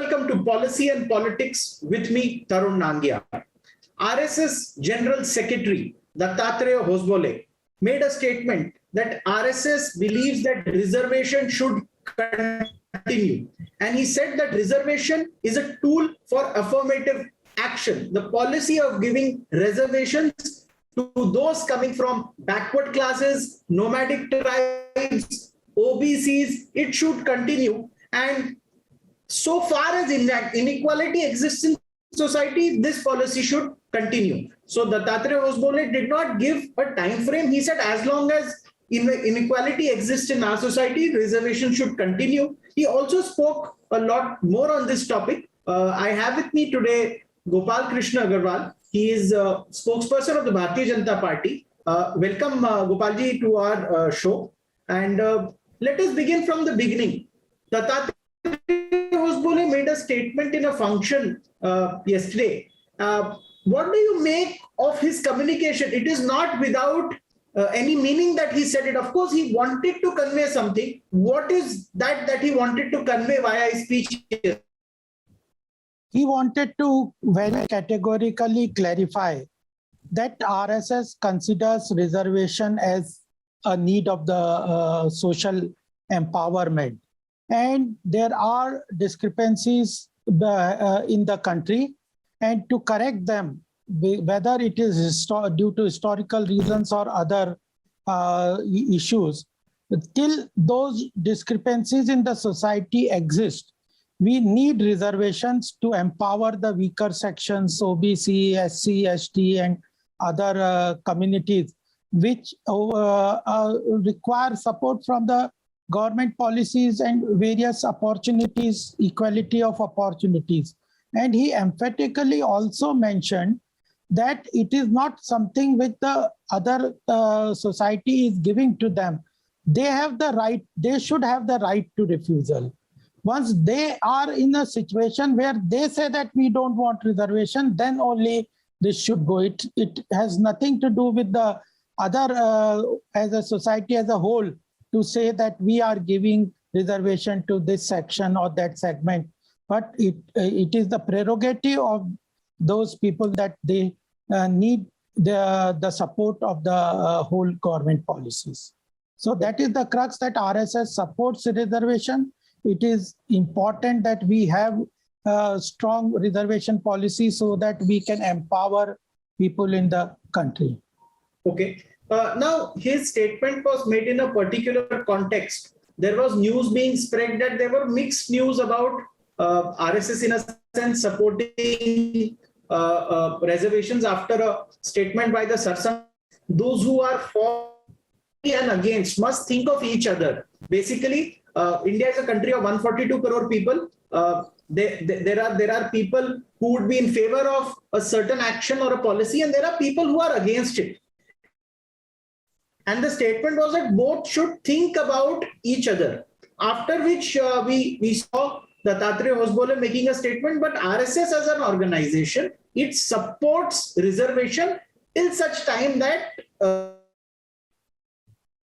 welcome to Policy and Politics with me, Tarun Nangia. RSS General Secretary Dattatreya Hozbole made a statement that RSS believes that reservation should continue. And he said that reservation is a tool for affirmative action. The policy of giving reservations to those coming from backward classes, nomadic tribes, OBCs, it should continue. And so far as inequality exists in society, this policy should continue. So Dattatreya Hozbole did not give a time frame. He said as long as inequality exists in our society, reservation should continue. He also spoke a lot more on this topic. I have with me today Gopal Krishna Agarwal. He is a spokesperson of the Bharatiya Janata Party. Welcome, Gopalji, to our show. And let us begin from the beginning. Dattatreya Hozbole made a statement in a function yesterday. What do you make of his communication? It is not without any meaning that he said it. Of course, he wanted to convey something. What is that he wanted to convey via his speech? He wanted to very categorically clarify that RSS considers reservation as a need of the social empowerment. And there are discrepancies in the country, and to correct them, whether it is due to historical reasons or other issues, till those discrepancies in the society exist, we need reservations to empower the weaker sections, OBC, SC, ST, and other communities, which require support from the government policies and various opportunities, equality of opportunities. And he emphatically also mentioned that it is not something which the other society is giving to them. They have the right, they should have the right to refusal. Once they are in a situation where they say that we don't want reservation, then only this should go. It has nothing to do with the other, as a society as a whole, to say that we are giving reservation to this section or that segment. But it is the prerogative of those people that they need the support of the whole government policies. So that is the crux, that RSS supports reservation. It is important that we have a strong reservation policy so that we can empower people in the country. Okay. Now, his statement was made in a particular context. There was news being spread that there were mixed news about RSS, in a sense, supporting reservations after a statement by the Sarsang. Those who are for and against must think of each other. Basically, India is a country of 142 crore people. There are people who would be in favor of a certain action or a policy, and there are people who are against it. And the statement was that both should think about each other. After which we saw Dattatreya Hozbole making a statement, but RSS as an organization, it supports reservation till such time that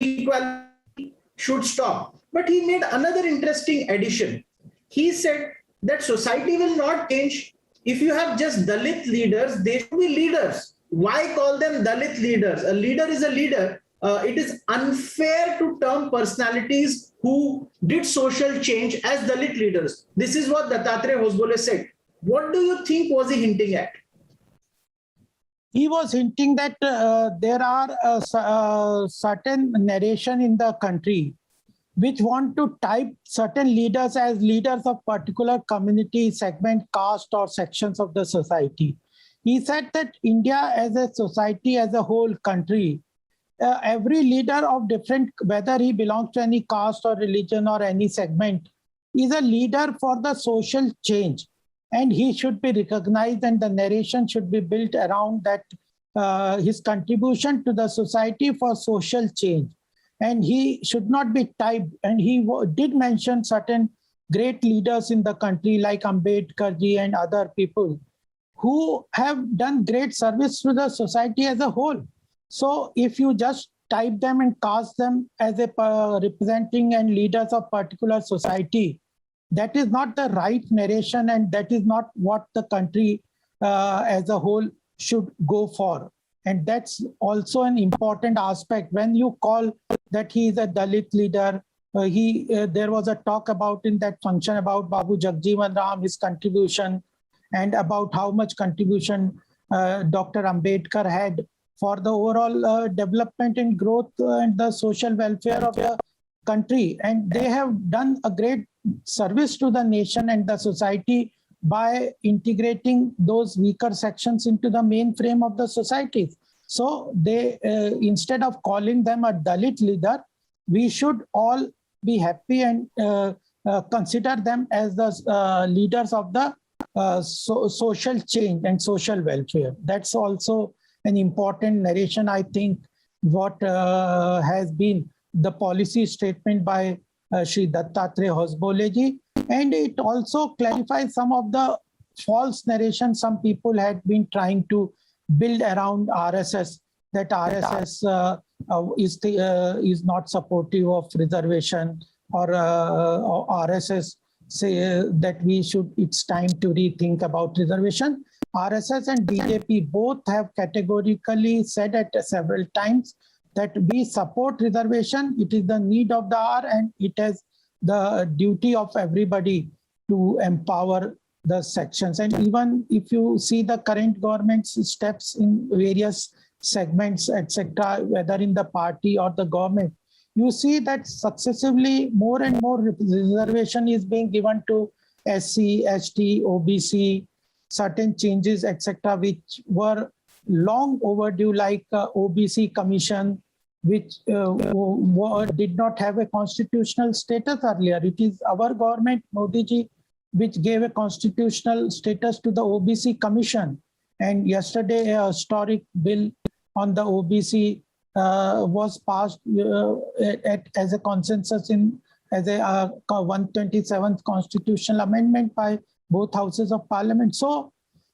equality should stop. But he made another interesting addition. He said that society will not change if you have just Dalit leaders. They should be leaders. Why call them Dalit leaders? A leader is a leader. It is unfair to term personalities who did social change as Dalit leaders. This is what Dattatreya Hozbole said. What do you think was he hinting at? He was hinting that there are certain narration in the country which want to type certain leaders as leaders of particular community, segment, caste, or sections of the society. He said that India as a society, as a whole country, every leader of different, whether he belongs to any caste or religion or any segment, is a leader for the social change. And he should be recognized, and the narration should be built around that, his contribution to the society for social change. And he should not be typed. And he did mention certain great leaders in the country like Ambedkarji and other people who have done great service to the society as a whole. So if you just type them and cast them as a representing and leaders of particular society, that is not the right narration, and that is not what the country as a whole should go for. And that's also an important aspect. When you call that he is a Dalit leader, there was a talk about in that function about Babu Jagjeevan Ram, his contribution, and about how much contribution Dr. Ambedkar had for the overall development and growth and the social welfare of the country. And they have done a great service to the nation and the society by integrating those weaker sections into the mainframe of the society. So they, instead of calling them a Dalit leader, we should all be happy and consider them as the leaders of the social change and social welfare. That's also an important narration, I think, what has been the policy statement by Shri Dattatreya Hosbole. And it also clarifies some of the false narration some people had been trying to build around RSS, that RSS is not supportive of reservation, or RSS say that it's time to rethink about reservation. RSS and BJP both have categorically said at several times that we support reservation. It is the need of the hour, and it is the duty of everybody to empower the sections. And even if you see the current government's steps in various segments, etc., whether in the party or the government, you see that successively more and more reservation is being given to SC, ST, OBC, certain changes, etc., which were long overdue, like OBC Commission, which did not have a constitutional status earlier. It is our government, Modi ji, which gave a constitutional status to the OBC Commission. And yesterday, a historic bill on the OBC was passed as a consensus as a 127th constitutional amendment by both houses of parliament. So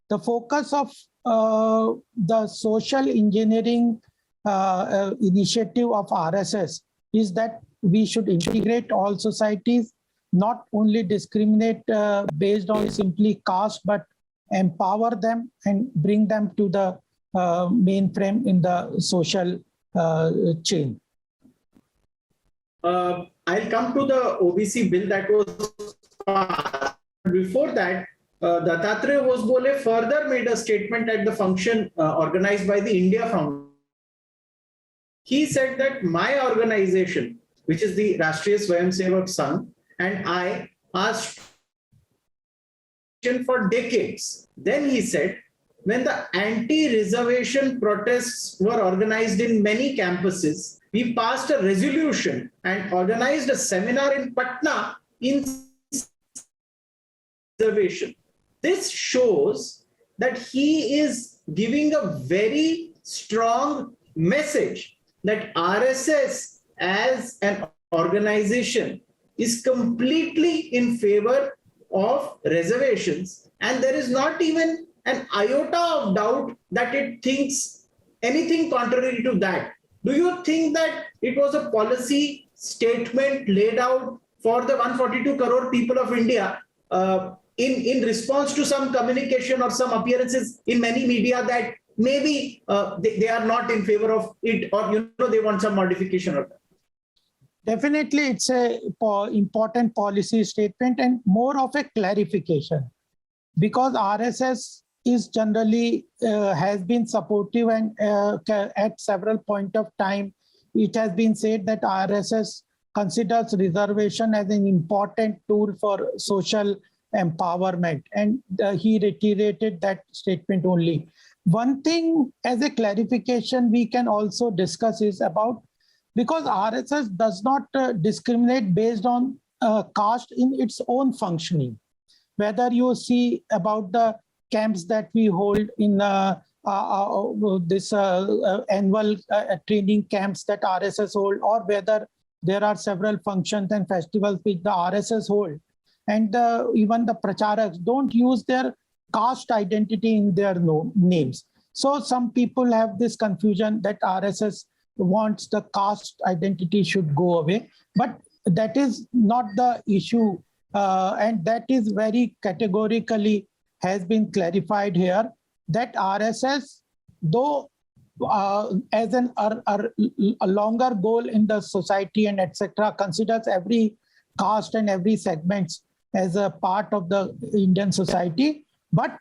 the focus of the social engineering initiative of RSS is that we should integrate all societies, not only discriminate based on simply caste, but empower them and bring them to the mainframe in the social chain. I'll come to the OBC bill that was passed. Before that, Dattatreya Hosbole further made a statement at the function organized by the India Foundation. He said that my organization, which is the Rashtriya Swayamsevak Sangh, and I asked for decades. Then he said, when the anti-reservation protests were organized in many campuses, we passed a resolution and organized a seminar in Patna in reservation. This shows that he is giving a very strong message that RSS as an organization is completely in favor of reservations, and there is not even an iota of doubt that it thinks anything contrary to that. Do you think that it was a policy statement laid out for the 142 crore people of India in response to some communication or some appearances in many media that maybe they are not in favor of it, or they want some modification of that? Definitely, it's a important policy statement and more of a clarification, because RSS is generally has been supportive, and at several point of time, it has been said that RSS considers reservation as an important tool for social empowerment, and he reiterated that statement only. One thing as a clarification we can also discuss is about, because RSS does not discriminate based on caste in its own functioning. Whether you see about the camps that we hold in this annual training camps that RSS hold, or whether there are several functions and festivals which the RSS hold, and even the pracharaks don't use their caste identity in their names. So some people have this confusion that RSS wants the caste identity should go away, but that is not the issue and that is very categorically has been clarified here, that RSS, though as a longer goal in the society and etc., considers every caste and every segments as a part of the Indian society, but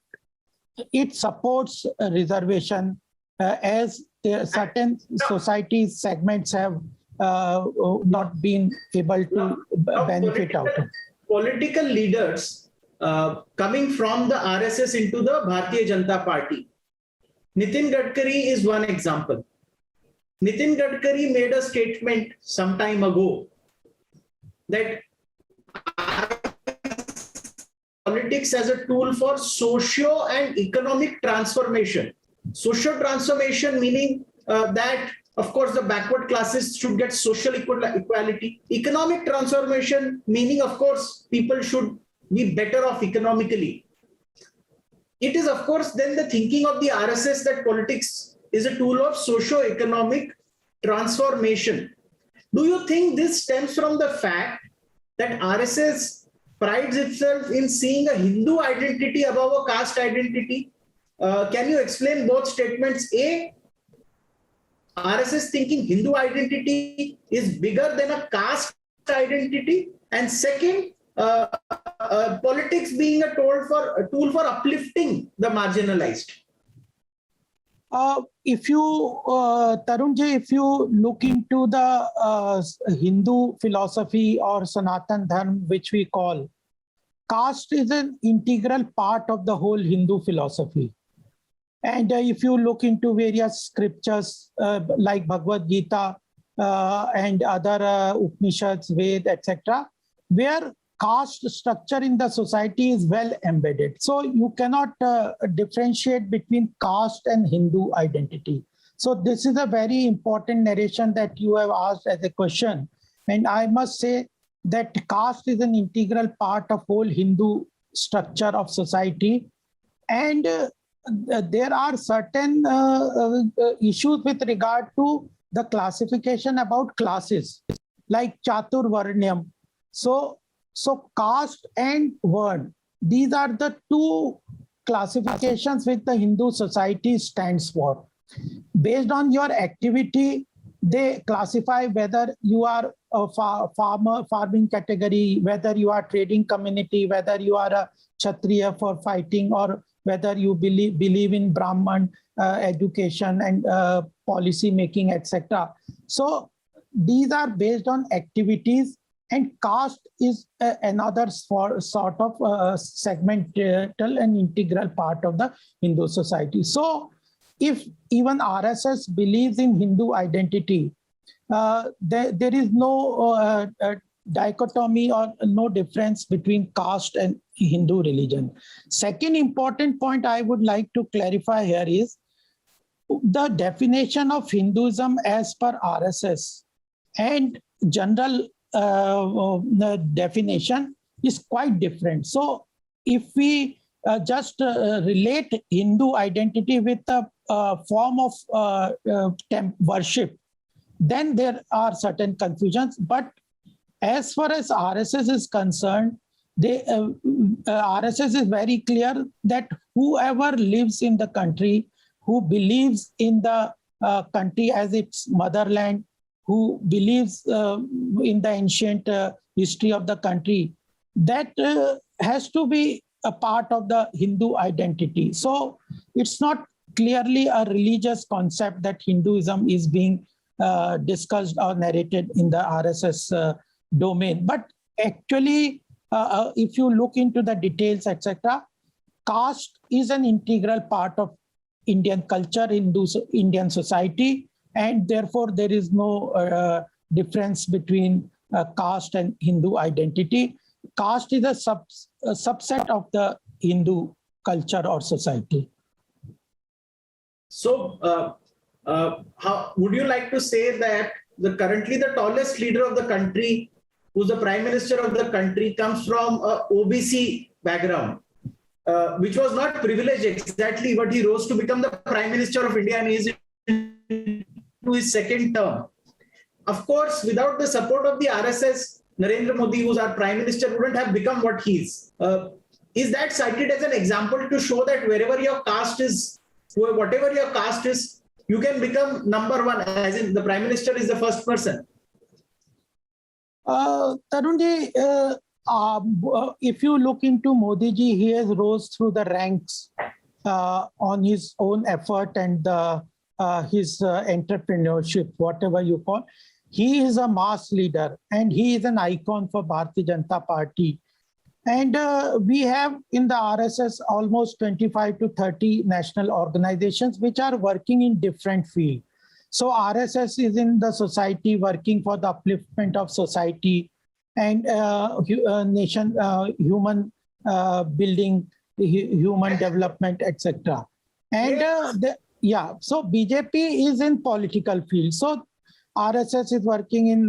it supports a reservation as there certain society segments have not been able to benefit out of. Political leaders coming from the RSS into the Bharatiya Janata Party. Nitin Gadkari is one example. Nitin Gadkari made a statement some time ago that politics as a tool for socio and economic transformation. Social transformation meaning that, of course, the backward classes should get social equality. Economic transformation meaning, of course, people should be better off economically. It is, of course, then the thinking of the RSS that politics is a tool of socio-economic transformation. Do you think this stems from the fact that RSS prides itself in seeing a Hindu identity above a caste identity? Can you explain both statements? A, RSS thinking Hindu identity is bigger than a caste identity, and second, politics being a tool for uplifting the marginalized. If you, Tarunji, if you look into the Hindu philosophy or Sanatan Dharma, which we call, caste is an integral part of the whole Hindu philosophy. And if you look into various scriptures like Bhagavad Gita and other Upanishads, Ved, etc., where caste structure in the society is well embedded. So you cannot differentiate between caste and Hindu identity. So this is a very important narration that you have asked as a question. And I must say that caste is an integral part of whole Hindu structure of society. And there are certain issues with regard to the classification about classes, like Chatur Varnyam. So caste and Varn, these are the two classifications which the Hindu society stands for. Based on your activity, they classify whether you are a farming category, whether you are trading community, whether you are a Kshatriya for fighting, or whether you believe in Brahman education and policy making, etc. So these are based on activities, and caste is another sort of segmental and integral part of the Hindu society. So if even RSS believes in Hindu identity, there is no dichotomy or no difference between caste and Hindu religion. Second important point I would like to clarify here is the definition of Hinduism as per RSS and general definition is quite different. So if we just relate Hindu identity with a form of worship, then there are certain confusions. But as far as RSS is concerned, RSS is very clear that whoever lives in the country, who believes in the country as its motherland, who believes in the ancient history of the country, that has to be a part of the Hindu identity. So it's not clearly a religious concept that Hinduism is being discussed or narrated in the RSS domain. But actually, if you look into the details, etc., caste is an integral part of Indian culture, Indian society, and therefore there is no difference between caste and Hindu identity. Caste is a subset of the Hindu culture or society. So, how would you like to say that currently the tallest leader of the country, who's the prime minister of the country, comes from a OBC background, which was not privileged exactly, but he rose to become the prime minister of India and he is into his second term. Of course, without the support of the RSS, Narendra Modi, who's our prime minister, wouldn't have become what he is. Is that cited as an example to show that wherever your caste is, whatever your caste is, you can become number one, as in the prime minister is the first person? Tarunji, if you look into Modi ji, he has rose through the ranks on his own effort and his entrepreneurship, whatever you call. He is a mass leader and he is an icon for Bharatiya Janata Party. And we have in the RSS almost 25 to 30 national organizations which are working in different fields. So RSS is in the society working for the upliftment of society and nation, human building, human development, etc. And so BJP is in political field. So RSS is working in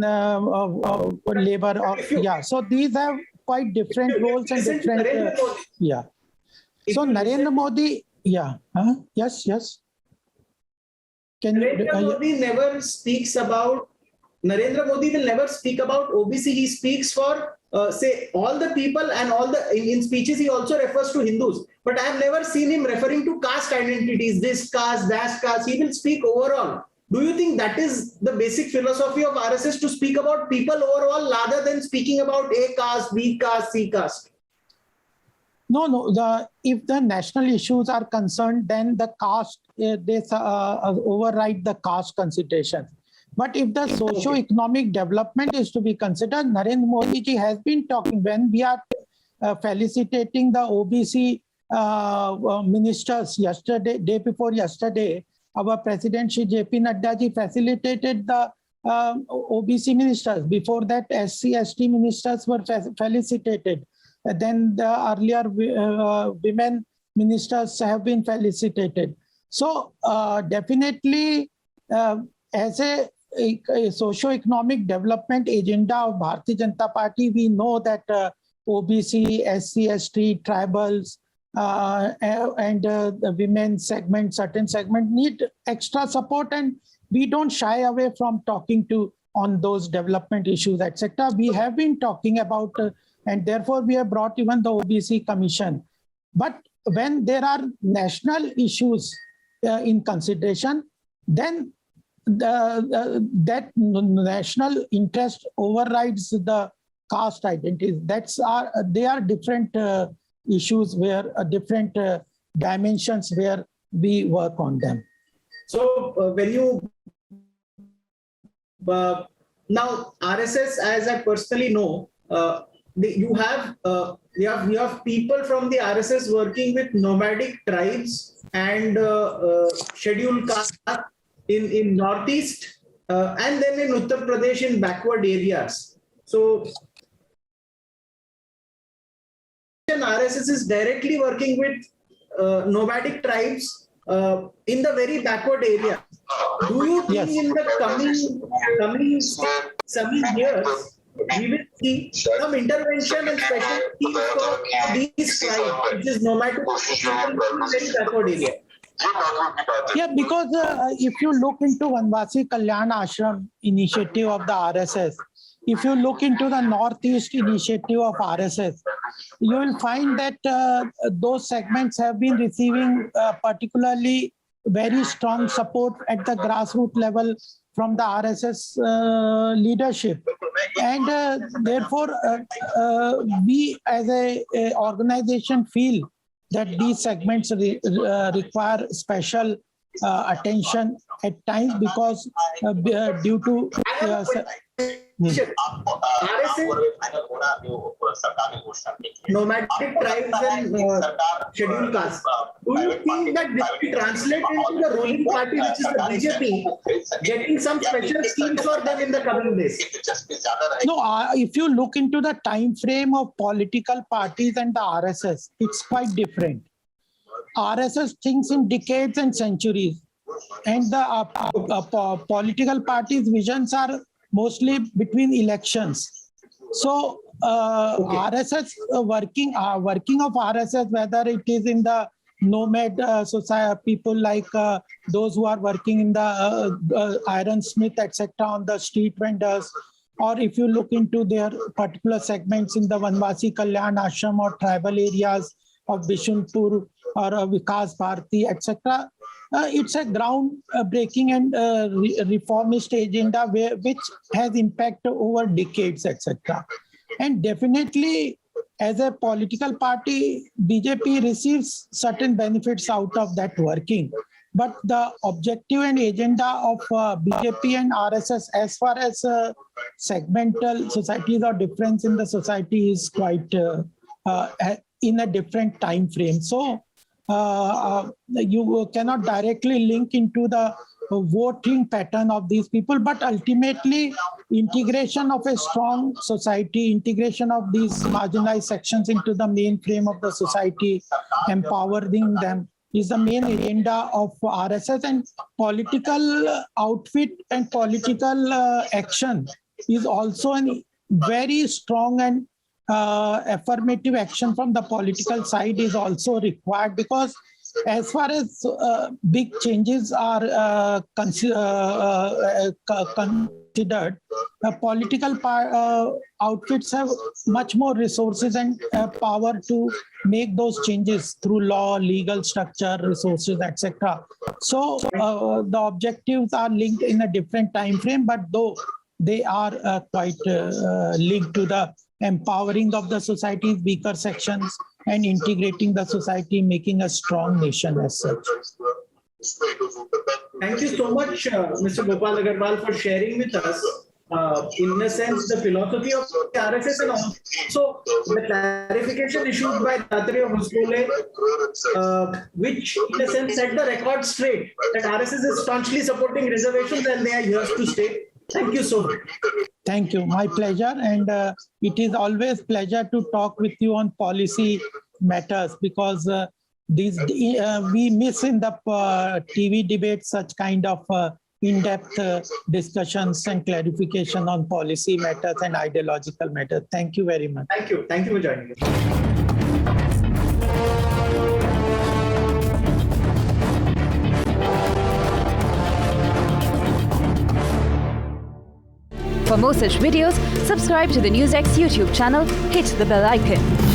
labor. So these have quite different roles and different. So Narendra Modi, yes. Narendra Modi never speaks about. Narendra Modi will never speak about OBC. He speaks for say all the people and all the in speeches. He also refers to Hindus. But I have never seen him referring to caste identities. This caste, that caste. He will speak overall. Do you think that is the basic philosophy of RSS, to speak about people overall rather than speaking about A caste, B caste, C caste? No. If the national issues are concerned, then the caste, they override the caste consideration. But if the socio-economic development is to be considered, Narendra Modi ji has been talking when we are felicitating the OBC ministers yesterday, day before yesterday. Our President Shri JP Nadda ji facilitated the OBC ministers. Before that, SC/ST ministers were felicitated. Then the earlier women ministers have been felicitated. So definitely, as a socio-economic development agenda of Bharatiya Janata Party, we know that OBC, SC/ST, tribals, and the women's segment, certain segment need extra support, and we don't shy away from talking on those development issues, etc. We have been talking about, and therefore we have brought even the OBC Commission. But when there are national issues in consideration, then that national interest overrides the caste identities. They are different issues where different dimensions where we work on them. So when you now RSS, as I personally know, you have people from the RSS working with nomadic tribes and scheduled caste in Northeast and then in Uttar Pradesh in backward areas. So RSS is directly working with nomadic tribes in the very backward area. Do you think in the coming years we will see some intervention and special schemes for these tribes, which is nomadic in very backward area? Yeah, because if you look into Vanvasi Kalyan Ashram initiative of the RSS, if you look into the Northeast initiative of RSS, you will find that those segments have been receiving particularly very strong support at the grassroots level from the RSS leadership. And therefore, we as a organization feel that these segments require special attention at times because due to nomadic tribes and scheduled castes. Do you think that this will translate into the ruling party, which is the BJP, getting some special schemes for them in the coming days? No, if you look into the time frame of political parties and the RSS, it's quite different. RSS thinks in decades and centuries, and the political parties' visions are mostly between elections. So RSS working of RSS, whether it is in the nomad society, people like those who are working in the ironsmith, etc., on the street vendors, or if you look into their particular segments in the Vanvasi Kalyan Ashram or tribal areas of Bishunpur or Vikas Bharati, etc., it's a ground-breaking and reformist agenda which has impact over decades, etc. And definitely, as a political party, BJP receives certain benefits out of that working. But the objective and agenda of BJP and RSS, as far as segmental societies or difference in the society, is quite in a different time frame. So you cannot directly link into the voting pattern of these people, but ultimately integration of a strong society, integration of these marginalized sections into the main frame of the society, empowering them, is the main agenda of RSS. And political outfit and political action is also a very strong and affirmative action from the political side is also required, because as far as big changes are considered, political outfits have much more resources and power to make those changes through law, legal structure, resources, etc. So the objectives are linked in a different time frame, but though they are quite linked to the empowering of the society's weaker sections and integrating the society, making a strong nation as such. Thank you so much, Mr. Gopal Agarwal, for sharing with us, in a sense, the philosophy of RSS and also the clarification issued by Dattatreya Hosbole, which in a sense set the record straight that RSS is staunchly supporting reservations and they are here to stay. Thank you so much. Thank you. My pleasure. And it is always pleasure to talk with you on policy matters, because we miss in the TV debates such kind of in-depth discussions and clarification on policy matters and ideological matters. Thank you very much. Thank you. Thank you for joining us. For more such videos, subscribe to the NewsX YouTube channel, hit the bell icon.